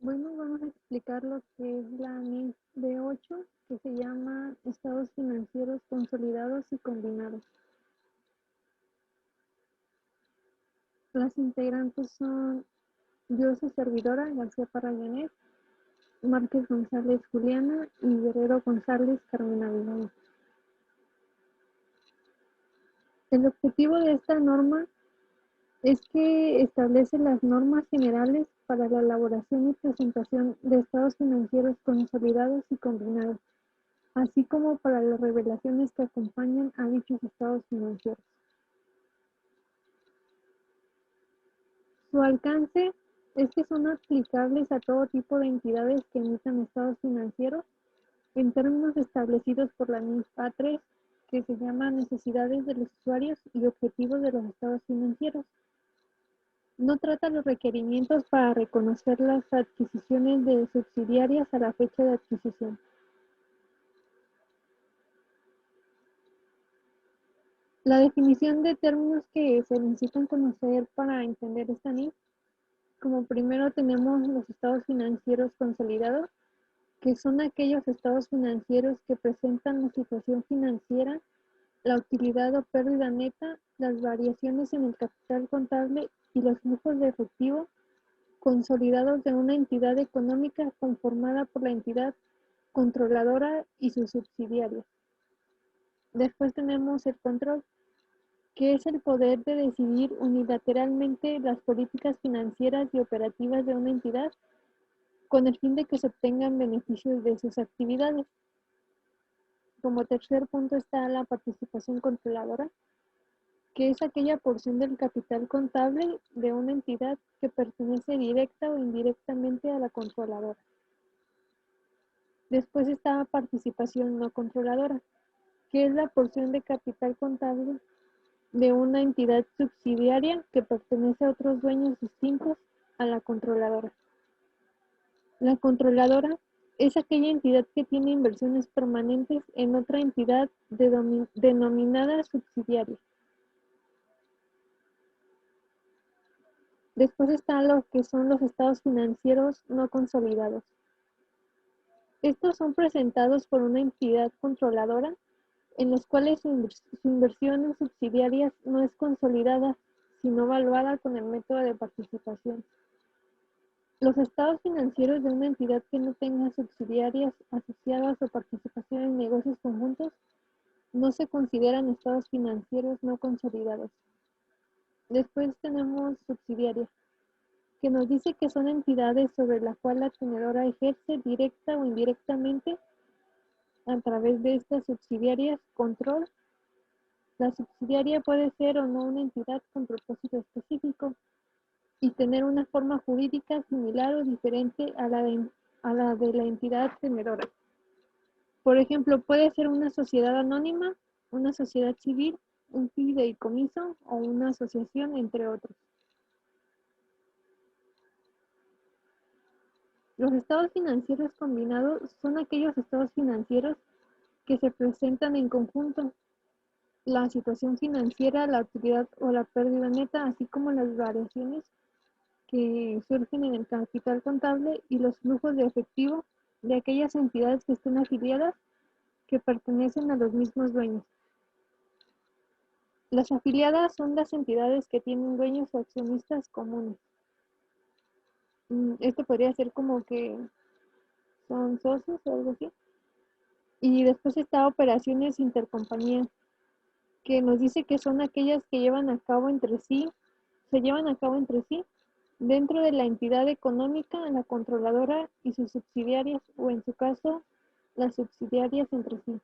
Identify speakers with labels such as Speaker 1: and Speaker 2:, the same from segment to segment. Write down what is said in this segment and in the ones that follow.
Speaker 1: Bueno, vamos a explicar lo que es la NIF B8, que se llama Estados Financieros Consolidados y Combinados. Las integrantes son yo, su servidora, García Parraguanet, Márquez González Juliana y Guerrero González Carmen Aguilar. El objetivo de esta norma es que establece las normas generales para la elaboración y presentación de estados financieros consolidados y combinados, así como para las revelaciones que acompañan a dichos estados financieros. Su alcance es que son aplicables a todo tipo de entidades que emitan estados financieros en términos establecidos por la NIF A3, que se llama Necesidades de los usuarios y objetivos de los estados financieros. No trata los requerimientos para reconocer las adquisiciones de subsidiarias a la fecha de adquisición. La definición de términos que se necesitan conocer para entender esta NIF, como primero tenemos los estados financieros consolidados, que son aquellos estados financieros que presentan la situación financiera, la utilidad o pérdida neta, las variaciones en el capital contable y los flujos de efectivo consolidados de una entidad económica conformada por la entidad controladora y sus subsidiarias. Después tenemos el control, que es el poder de decidir unilateralmente las políticas financieras y operativas de una entidad con el fin de que se obtengan beneficios de sus actividades. Como tercer punto está la participación controladora, que es aquella porción del capital contable de una entidad que pertenece directa o indirectamente a la controladora. Después está la participación no controladora, que es la porción de capital contable de una entidad subsidiaria que pertenece a otros dueños distintos a la controladora. La controladora es aquella entidad que tiene inversiones permanentes en otra entidad denominada subsidiaria. Después están lo que son los estados financieros no consolidados. Estos son presentados por una entidad controladora en los cuales su inversión en subsidiarias no es consolidada, sino evaluada con el método de participación. Los estados financieros de una entidad que no tenga subsidiarias asociadas o participación en negocios conjuntos no se consideran estados financieros no consolidados. Después tenemos subsidiarias, que nos dice que son entidades sobre la cual la tenedora ejerce directa o indirectamente a través de estas subsidiarias control. La subsidiaria puede ser o no una entidad con propósito específico y tener una forma jurídica similar o diferente a la de la entidad tenedora. Por ejemplo, puede ser una sociedad anónima, una sociedad civil, un fideicomiso o una asociación, entre otros. Los estados financieros combinados son aquellos estados financieros que se presentan en conjunto: la situación financiera, la utilidad o la pérdida neta, así como las variaciones que surgen en el capital contable y los flujos de efectivo de aquellas entidades que estén afiliadas que pertenecen a los mismos dueños. Las afiliadas son las entidades que tienen dueños o accionistas comunes. Esto podría ser como que son socios o algo así. Y después está operaciones intercompañía, que nos dice que son aquellas que se llevan a cabo entre sí dentro de la entidad económica, la controladora y sus subsidiarias, o en su caso, las subsidiarias entre sí.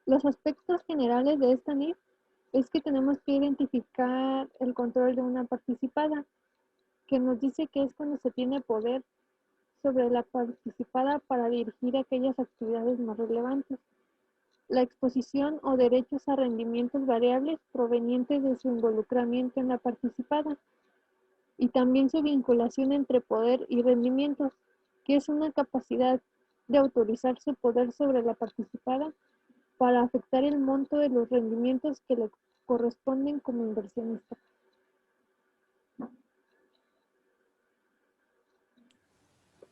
Speaker 1: Los aspectos generales de esta NIF es que tenemos que identificar el control de una participada, que nos dice que es cuando se tiene poder sobre la participada para dirigir aquellas actividades más relevantes. La exposición o derechos a rendimientos variables provenientes de su involucramiento en la participada, y también su vinculación entre poder y rendimientos, que es una capacidad de autorizar su poder sobre la participada para afectar el monto de los rendimientos que le corresponden como inversionista.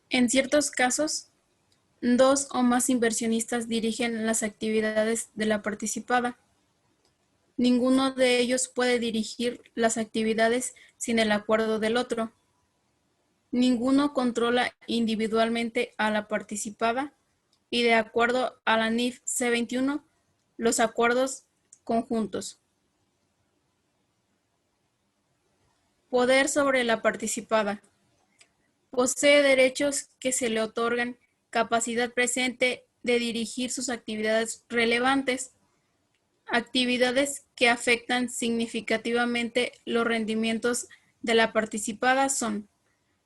Speaker 2: En ciertos casos, dos o más inversionistas dirigen las actividades de la participada. Ninguno de ellos puede dirigir las actividades sin el acuerdo del otro. Ninguno controla individualmente a la participada y, de acuerdo a la NIF C21, los acuerdos conjuntos. Poder sobre la participada. Posee derechos que se le otorgan capacidad presente de dirigir sus actividades relevantes. Actividades que afectan significativamente los rendimientos de la participada son: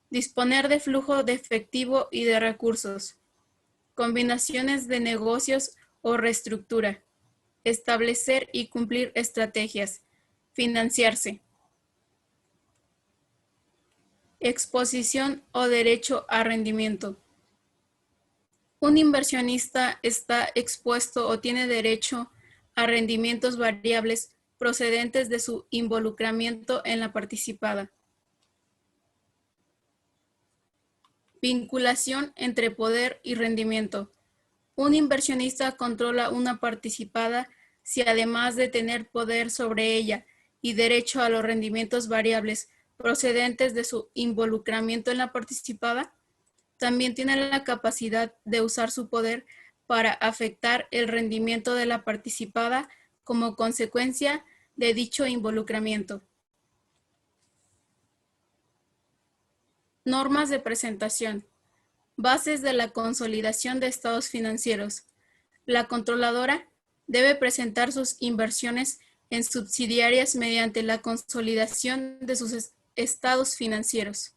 Speaker 2: disponer de flujo de efectivo y de recursos, combinaciones de negocios o reestructura, establecer y cumplir estrategias, financiarse. Exposición o derecho a rendimiento. Un inversionista está expuesto o tiene derecho a rendimientos variables procedentes de su involucramiento en la participada. Vinculación entre poder y rendimiento. Un inversionista controla una participada si, además de tener poder sobre ella y derecho a los rendimientos variables procedentes de su involucramiento en la participada, también tiene la capacidad de usar su poder para afectar el rendimiento de la participada como consecuencia de dicho involucramiento. Normas de presentación. Bases de la consolidación de estados financieros. La controladora debe presentar sus inversiones en subsidiarias mediante la consolidación de sus estados financieros.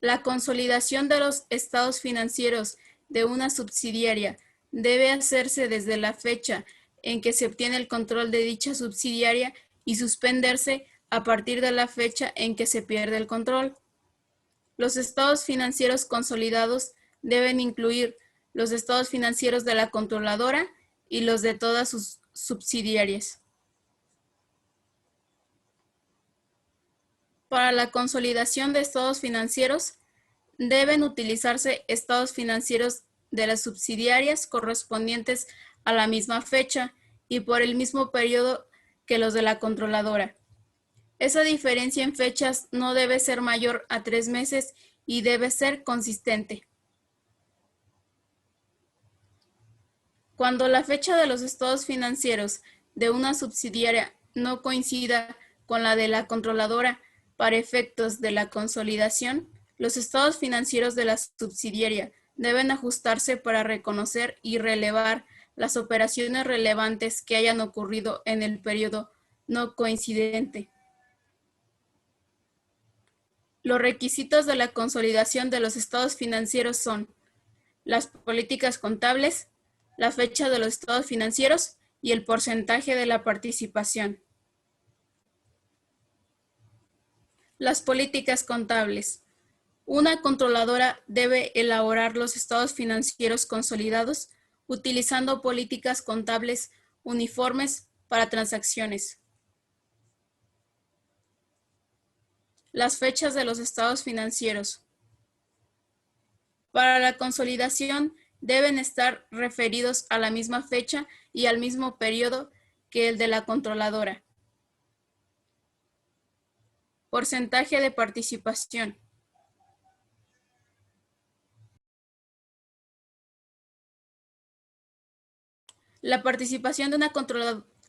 Speaker 2: La consolidación de los estados financieros de una subsidiaria debe hacerse desde la fecha en que se obtiene el control de dicha subsidiaria y suspenderse a partir de la fecha en que se pierde el control. Los estados financieros consolidados deben incluir los estados financieros de la controladora y los de todas sus subsidiarias. Para la consolidación de estados financieros, deben utilizarse estados financieros de las subsidiarias correspondientes a la misma fecha y por el mismo periodo que los de la controladora. Esa diferencia en fechas no debe ser mayor a 3 meses y debe ser consistente. Cuando la fecha de los estados financieros de una subsidiaria no coincida con la de la controladora para efectos de la consolidación, los estados financieros de la subsidiaria deben ajustarse para reconocer y relevar las operaciones relevantes que hayan ocurrido en el periodo no coincidente. Los requisitos de la consolidación de los estados financieros son: las políticas contables, la fecha de los estados financieros y el porcentaje de la participación. Las políticas contables. Una controladora debe elaborar los estados financieros consolidados utilizando políticas contables uniformes para transacciones. Las fechas de los estados financieros. Para la consolidación deben estar referidos a la misma fecha y al mismo periodo que el de la controladora. Porcentaje de participación. La participación de una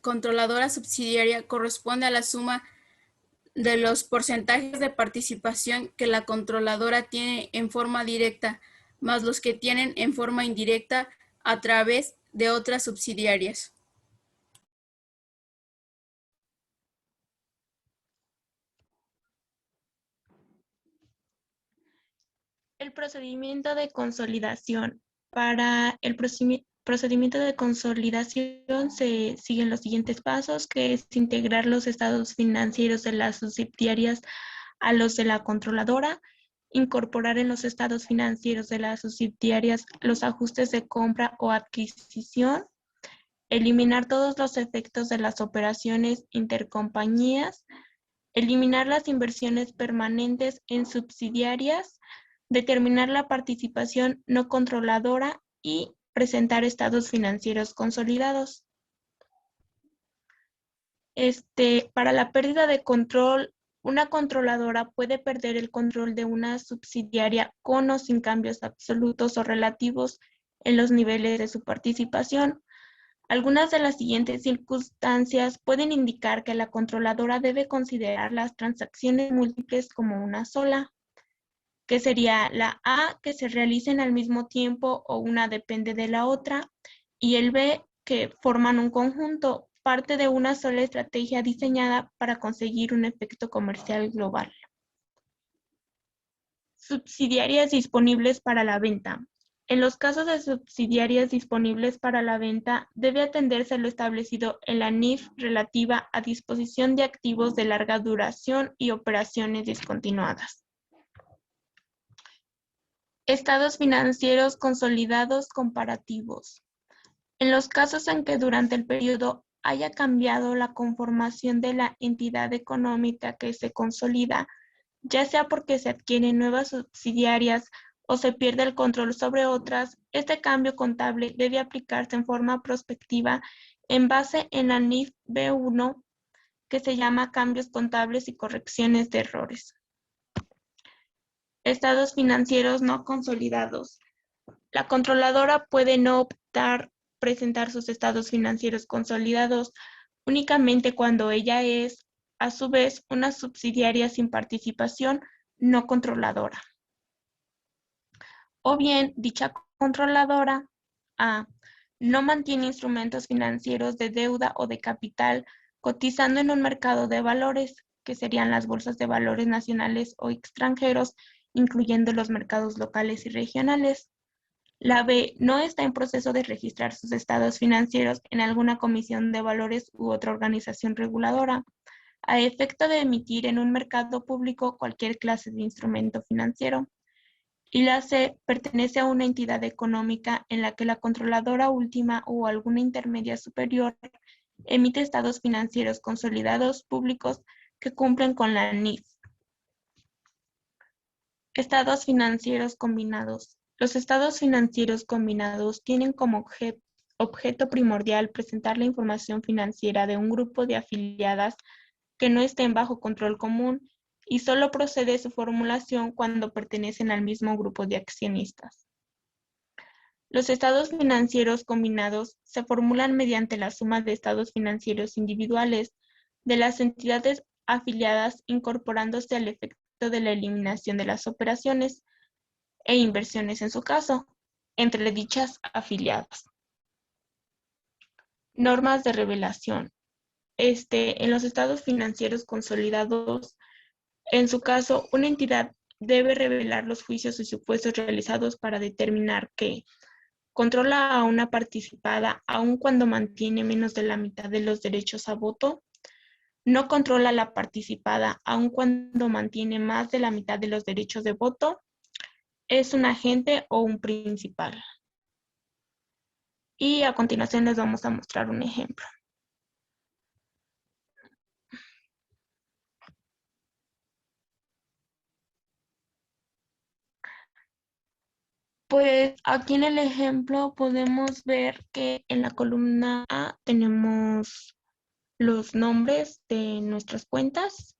Speaker 2: controladora subsidiaria corresponde a la suma de los porcentajes de participación que la controladora tiene en forma directa, más los que tienen en forma indirecta a través de otras subsidiarias.
Speaker 3: El procedimiento de consolidación. Para el procedimiento de consolidación se siguen los siguientes pasos, que es integrar los estados financieros de las subsidiarias a los de la controladora, incorporar en los estados financieros de las subsidiarias los ajustes de compra o adquisición, eliminar todos los efectos de las operaciones intercompañías, eliminar las inversiones permanentes en subsidiarias, determinar la participación no controladora y presentar estados financieros consolidados. Para la pérdida de control, una controladora puede perder el control de una subsidiaria con o sin cambios absolutos o relativos en los niveles de su participación. Algunas de las siguientes circunstancias pueden indicar que la controladora debe considerar las transacciones múltiples como una sola, que sería la A, que se realicen al mismo tiempo o una depende de la otra, y el B, que forman un conjunto, parte de una sola estrategia diseñada para conseguir un efecto comercial global. Subsidiarias disponibles para la venta. En los casos de subsidiarias disponibles para la venta, debe atenderse a lo establecido en la NIF relativa a disposición de activos de larga duración y operaciones discontinuadas. Estados financieros consolidados comparativos. En los casos en que durante el periodo haya cambiado la conformación de la entidad económica que se consolida, ya sea porque se adquieren nuevas subsidiarias o se pierde el control sobre otras, este cambio contable debe aplicarse en forma prospectiva en base en la NIF B1, que se llama cambios contables y correcciones de errores. Estados financieros no consolidados. La controladora puede no optar presentar sus estados financieros consolidados únicamente cuando ella es, a su vez, una subsidiaria sin participación no controladora. O bien, dicha controladora A no mantiene instrumentos financieros de deuda o de capital cotizando en un mercado de valores, que serían las bolsas de valores nacionales o extranjeros, incluyendo los mercados locales y regionales. La B no está en proceso de registrar sus estados financieros en alguna comisión de valores u otra organización reguladora, a efecto de emitir en un mercado público cualquier clase de instrumento financiero. Y la C pertenece a una entidad económica en la que la controladora última o alguna intermedia superior emite estados financieros consolidados públicos que cumplen con la NIF. Estados financieros combinados. Los estados financieros combinados tienen como objeto primordial presentar la información financiera de un grupo de afiliadas que no estén bajo control común y solo procede su formulación cuando pertenecen al mismo grupo de accionistas. Los estados financieros combinados se formulan mediante la suma de estados financieros individuales de las entidades afiliadas incorporándose al efecto de la eliminación de las operaciones e inversiones en su caso, entre dichas afiliadas. Normas de revelación. En los estados financieros consolidados, en su caso, una entidad debe revelar los juicios y supuestos realizados para determinar que controla a una participada aun cuando mantiene menos de la mitad de los derechos a voto, no controla a la participada aun cuando mantiene más de la mitad de los derechos de voto, es un agente o un principal. Y a continuación les vamos a mostrar un ejemplo. Pues aquí en el ejemplo podemos ver que en la columna A tenemos los nombres de nuestras cuentas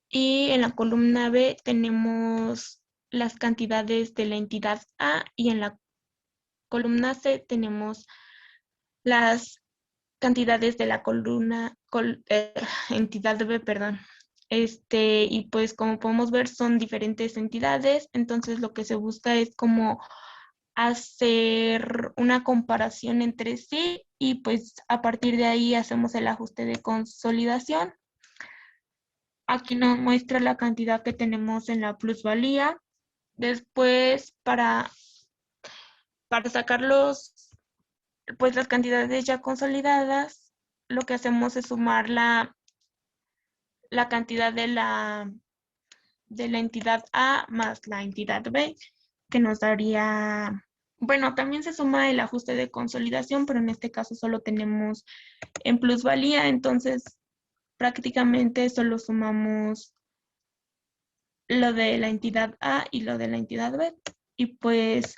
Speaker 3: y en la columna B tenemos las cantidades de la entidad A y en la columna C tenemos las cantidades de la entidad B, perdón. Y pues como podemos ver son diferentes entidades, entonces lo que se busca es como hacer una comparación entre sí y pues a partir de ahí hacemos el ajuste de consolidación. Aquí nos muestra la cantidad que tenemos en la plusvalía. Después para sacar pues las cantidades ya consolidadas, lo que hacemos es sumar la cantidad de la entidad A más la entidad B, que nos daría, bueno, también se suma el ajuste de consolidación, pero en este caso solo tenemos en plusvalía, entonces prácticamente solo sumamos lo de la entidad A y lo de la entidad B. Y pues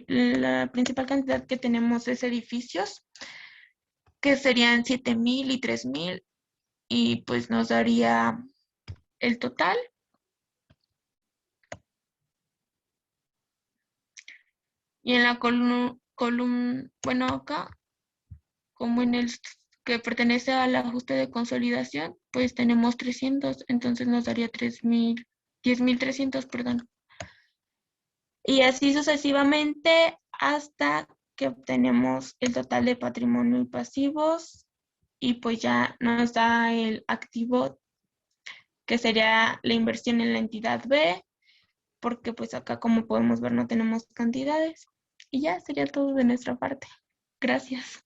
Speaker 3: la principal cantidad que tenemos es edificios, que serían 7,000 y 3,000, y pues nos daría el total. Y en la columna, bueno, acá, como en el que pertenece al ajuste de consolidación, pues tenemos 300, entonces nos daría 3,000, 10,300, perdón. Y así sucesivamente hasta que obtenemos el total de patrimonio y pasivos, y pues ya nos da el activo, que sería la inversión en la entidad B, porque pues acá, como podemos ver, no tenemos cantidades. Y ya sería todo de nuestra parte. Gracias.